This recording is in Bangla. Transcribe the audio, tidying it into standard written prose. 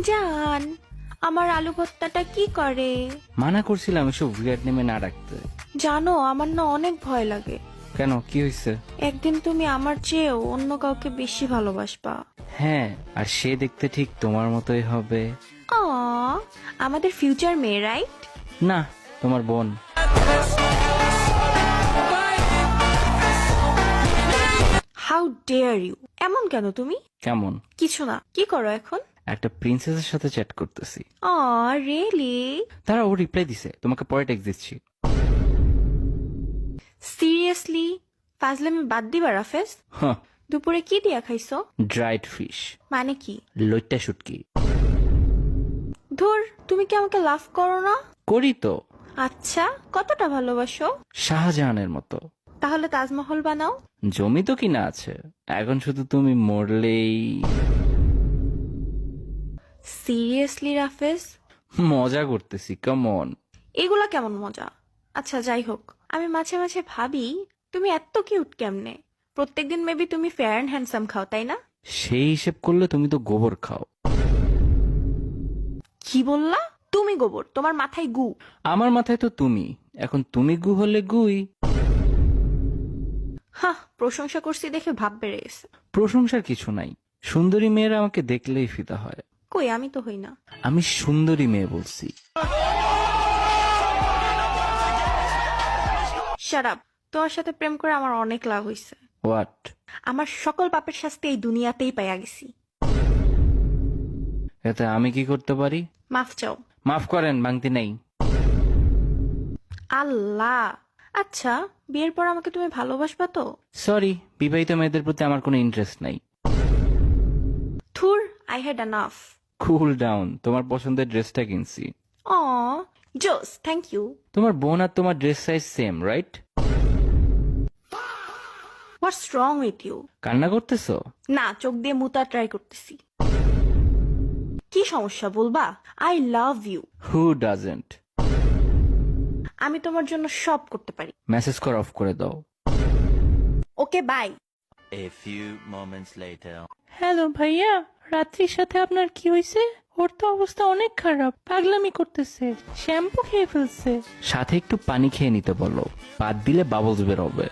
জান, আমার আলু ভর্তাটা কি করে? মানা করছিলাম এসব উইয়ার্ড নেমে না রাখতে। জানো, আমার না অনেক ভয় লাগে। কেন, কি হয়েছে? একদিন তুমি আমার চেয়েও অন্য কাউকে বেশি ভালোবাসবা। হ্যাঁ, আর সে দেখতে ঠিক তোমার মতোই হবে। আ আমাদের ফিউচার মেয়ে, রাইট? না, তোমার বোন। How dare you! এমন কেন তুমি? কেমন? কিছু না। কি করো এখন? একটা প্রিন্সেসের সাথে চ্যাট করতেছি। রিয়েলি? তারা ও রিপ্লাই দিছে, তোমাকে পরে টেক্সট দিচ্ছি। সিরিয়াসলি? ফাজলামি বাদ দিবা রাফেজ। হ্যাঁ, দুপুরে কি দিয়া খাইছো? ড্রাইড ফিশ, মানে কি? লইট্টা শুটকি। ধুর, তুমি কি আমাকে লাভ করো না? করি তো, আচ্ছা, কতটা ভালোবাসো? শাহজাহানের মতো। তাহলে তাজমহল বানাও। জমি তো কিনা আছে, এখন শুধু তুমি মরলেই। সিরিয়াসলি রাফেজ? মজা করতেছি, কেমন? এগুলা কেমন মজা? আচ্ছা, যাই হোক, আমি মাঝে মাঝে ভাবি তুমি এত কিউট কেমনে? প্রত্যেকদিন মেবি তুমি ফেয়ার অ্যান্ড হ্যান্ডসাম খাও, তাই না? সেই হিসেব করলে তুমি তো গোবর খাও। কি বললা? তুমি গোবর? তোমার মাথায় গু। আমার মাথায় তো তুমি, এখন তুমি গু হলে গুই। প্রশংসা করছি দেখে ভাব বেড়ে গেছে। প্রশংসার কিছু নাই, সুন্দরী মেয়েরা আমাকে দেখলেই ফিদা হয়। কই, আমি তো হই না। আমি সুন্দরী মেয়ে বলছি। Shut up! তোমার সাথে প্রেম করে আমার অনেক লাভ হইছে। হোয়াট? আমার সকল পাপের শাস্তি এই দুনিয়াতেই পাইয়া গেছি। এতে আমি কি করতে পারি? মাফ চাও। মাফ করেন, ভাঙতি নেই। আল্লাহ! আচ্ছা, বিয়ের পর আমাকে তুমি ভালোবাসবা তো? সরি, বিবাহিত মেয়েদের প্রতি আমার কোনো ইন্টারেস্ট নাই। থুর, I had enough. Cool down, তোমার পছন্দের ড্রেসটা কিনছি। অ জোস, থ্যাংক ইউ। তোমার বোন আর তোমার dress size same, right? What's wrong with you? কান্না করতেছো? না, চোখ দিয়ে মুতা ট্রাই করতেছি। কি সমস্যা বলবা? I love you. Who doesn't? আমি তোমার জন্য সব করতে পারি। মেসেজ কর অফ করে দাও। Okay, bye. A few moments later. Hello ভাইয়া, রাত্রির সাথে আপনার কি হয়েছে? ওর তো অবস্থা অনেক খারাপ, পাগলামি করতেছে, শ্যাম্পু খেয়ে ফেলছে। সাথে একটু পানি খেয়ে নিতে বলো, বাদ দিলে বাবলস বের হবে।